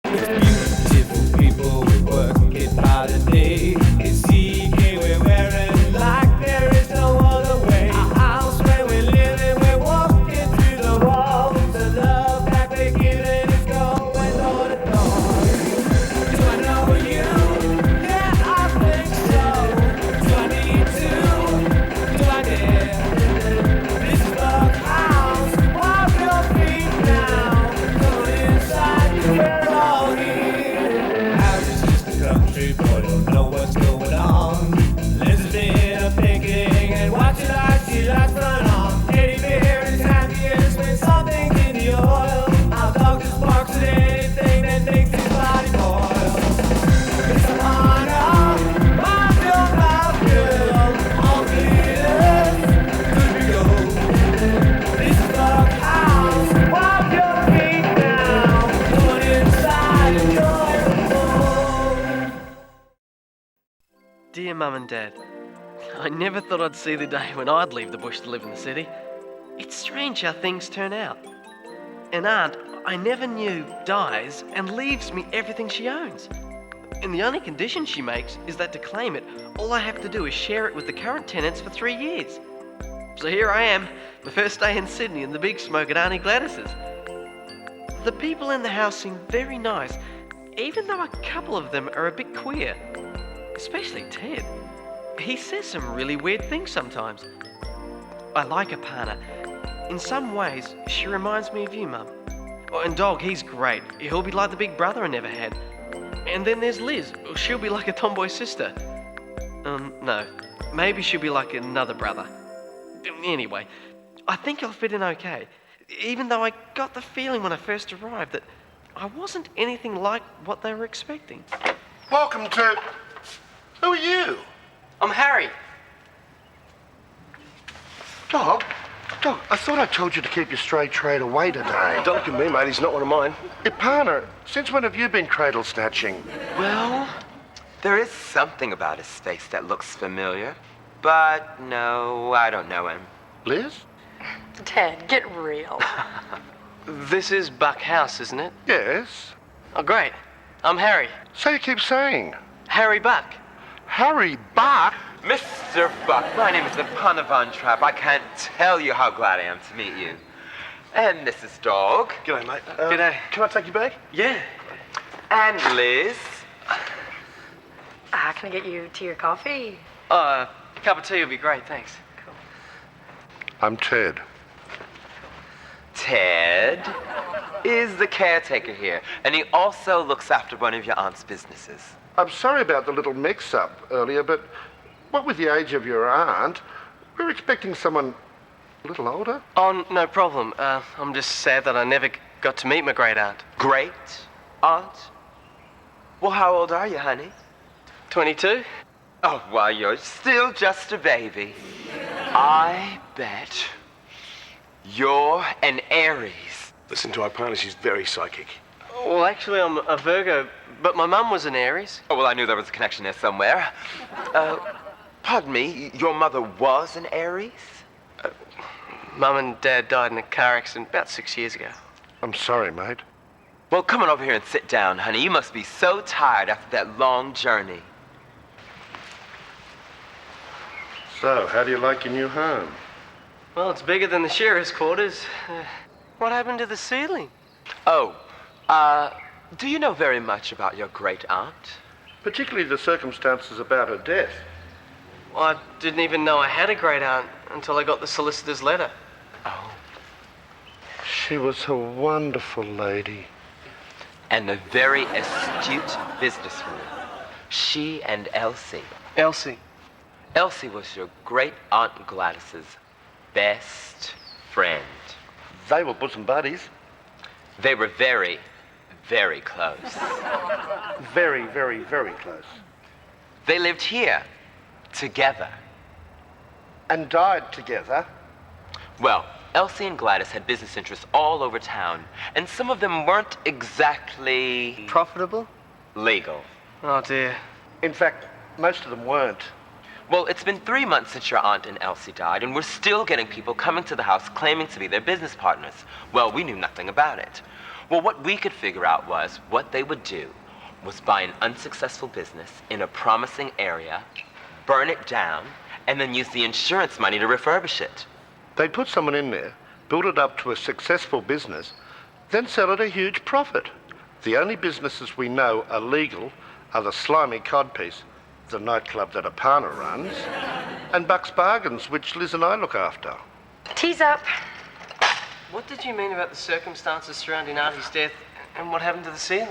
Beautiful people, we work it hard a day. It's CK we're wearing like there is no other way. Our house where we live and we're walking through the walls. The love that we're giving is going door to door. Do I know you? Yeah, I think so. Do I need to? Do I dare? This is the house. Wipe your feet now. Go inside, 'cause we're all here. Ours is just a country boy, don't know what's going on. Lesbian, a picking and watching our she likes run on. Teddy bear is happiest when something's in the oil. Our dog just barks at anything that makes his body boil. It's an honor, mind your mouth, girl. All leaders, good we go. This is the house, wipe your feet now. Go inside, enjoy the flow. Dear Mum and Dad, I never thought I'd see the day when I'd leave the bush to live in the city. It's strange how things turn out. An aunt I never knew dies and leaves me everything she owns. And the only condition she makes is that to claim it, all I have to do is share it with the current tenants for 3 years. So here I am, my first day in Sydney and the big smoke at Auntie Gladys's. The people in the house seem very nice, even though a couple of them are a bit queer. Especially Ted. He says some really weird things sometimes. I like Aparna. In some ways, she reminds me of you, Mum. Oh, and Dog, he's great. He'll be like the big brother I never had. And then there's Liz. She'll be like a tomboy sister. No. Maybe she'll be like another brother. Anyway, I think I'll fit in okay. Even though I got the feeling when I first arrived that I wasn't anything like what they were expecting. Welcome to... Who are you? I'm Harry. Dog? Dog, I thought I told you to keep your stray trade away today. Don't look at me, mate. He's not one of mine. Ipana, since when have you been cradle snatching? Well, there is something about his face that looks familiar. But no, I don't know him. Liz? Ted, get real. This is Buck House, isn't it? Yes. Oh, great. I'm Harry. So you keep saying. Harry Buck. Harry Buck? Mr. Buck, my name is Ipana Von Trapp. I can't tell you how glad I am to meet you. And Mrs. Dog. G'day, mate. G'day. Can I take you back? Yeah. And Liz. Can I get you tea or coffee? A cup of tea would be great, thanks. Cool. I'm Ted. Ted is the caretaker here, and he also looks after one of your aunt's businesses. I'm sorry about the little mix-up earlier, but what with the age of your aunt, we're expecting someone a little older. Oh, no problem. I'm just sad that I never got to meet my great aunt. Great aunt? Well, how old are you, honey? 22? Oh, well, you're still just a baby. I bet you're an Aries. Listen to our partner. She's very psychic. Well, actually, I'm a Virgo, but my mum was an Aries. Oh, well, I knew there was a connection there somewhere. Pardon me, your mother was an Aries? Mum and Dad died in a car accident about 6 years ago. I'm sorry, mate. Well, come on over here and sit down, honey. You must be so tired after that long journey. So, how do you like your new home? Well, it's bigger than the sheriff's quarters. What happened to the ceiling? Oh, do you know very much about your great aunt? Particularly the circumstances about her death. Well, I didn't even know I had a great aunt until I got the solicitor's letter. Oh. She was a wonderful lady. And a very astute businesswoman. She and Elsie. Elsie. Elsie was your great aunt Gladys's best friend. They were bosom buddies. They were very, very close. Very, very, very close. They lived here, together. And died together. Well, Elsie and Gladys had business interests all over town, and some of them weren't exactly Profitable? legal. Oh, dear. In fact, most of them weren't. Well, it's been 3 months since your aunt and Elsie died, and we're still getting people coming to the house claiming to be their business partners. Well, we knew nothing about it. Well, what we could figure out was what they would do was buy an unsuccessful business in a promising area, burn it down, and then use the insurance money to refurbish it. They'd put someone in there, build it up to a successful business, then sell at a huge profit. The only businesses we know are legal are the Slimy Codpiece, the nightclub that Apana runs, and Buck's Bargains, which Liz and I look after. Tea's up. What did you mean about the circumstances surrounding Auntie's death and what happened to the ceiling?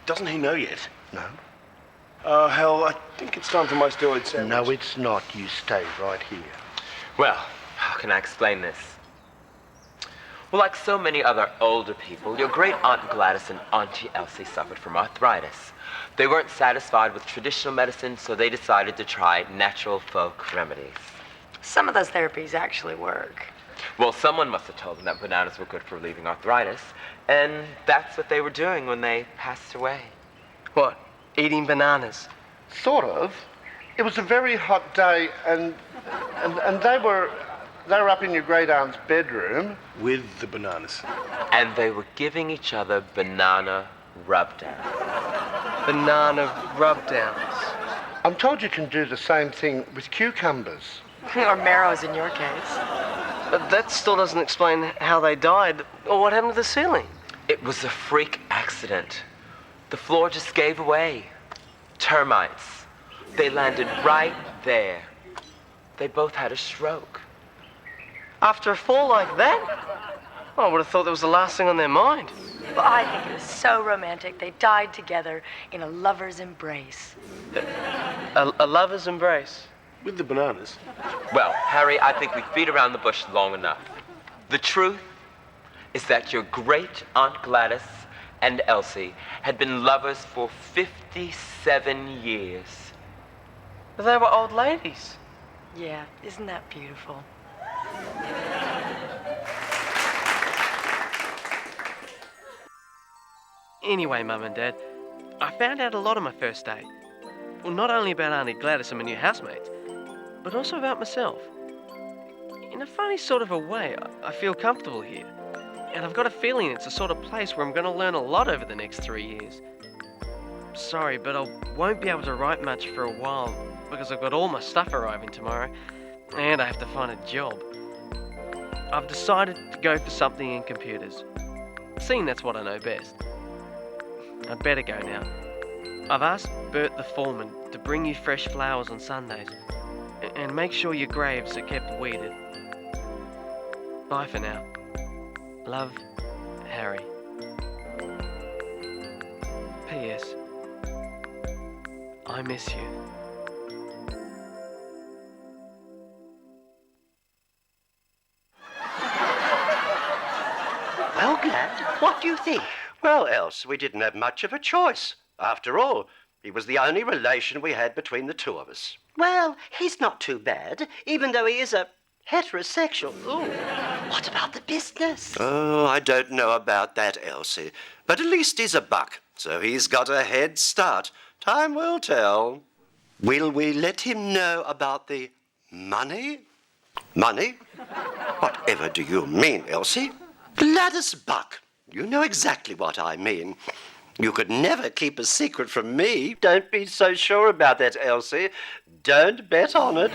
Doesn't he know yet? No? Oh, hell, I think it's time for my steroid sandwich. No, it's not. You stay right here. Well, how can I explain this? Well, like so many other older people, your great Aunt Gladys and Auntie Elsie suffered from arthritis. They weren't satisfied with traditional medicine, so they decided to try natural folk remedies. Some of those therapies actually work. Well, someone must have told them that bananas were good for relieving arthritis, and that's what they were doing when they passed away. What? Eating bananas? Sort of. It was a very hot day, and they were up in your great aunt's bedroom. With the bananas. And they were giving each other banana rub-down. Banana rub-downs. I'm told you can do the same thing with cucumbers. Or marrows in your case. But that still doesn't explain how they died or what happened to the ceiling. It was a freak accident. The floor just gave away. Termites. They landed right there. They both had a stroke. After a fall like that? I would have thought that was the last thing on their mind. Well, I think it was so romantic. They died together in a lover's embrace. A lover's embrace. With the bananas. Well, Harry, I think we've beat around the bush long enough. The truth is that your great Aunt Gladys and Elsie had been lovers for 57 years. But they were old ladies. Yeah, isn't that beautiful? Anyway, Mum and Dad, I found out a lot on my first day. Well, not only about Auntie Gladys and my new housemates, but also about myself. In a funny sort of a way, I feel comfortable here. And I've got a feeling it's the sort of place where I'm going to learn a lot over the next 3 years. Sorry, but I won't be able to write much for a while because I've got all my stuff arriving tomorrow and I have to find a job. I've decided to go for something in computers, seeing that's what I know best. I'd better go now. I've asked Bert the foreman to bring you fresh flowers on Sundays and make sure your graves are kept weeded. Bye for now. Love, Harry. P.S. I miss you. Well, Glad, what do you think? Well, Else, we didn't have much of a choice. After all, he was the only relation we had between the two of us. Well, he's not too bad, even though he is a heterosexual. Ooh. What about the business? Oh, I don't know about that, Elsie. But at least he's a buck, so he's got a head start. Time will tell. Will we let him know about the money? Money? Whatever do you mean, Elsie? Gladys Buck. You know exactly what I mean. You could never keep a secret from me. Don't be so sure about that, Elsie. Don't bet on it.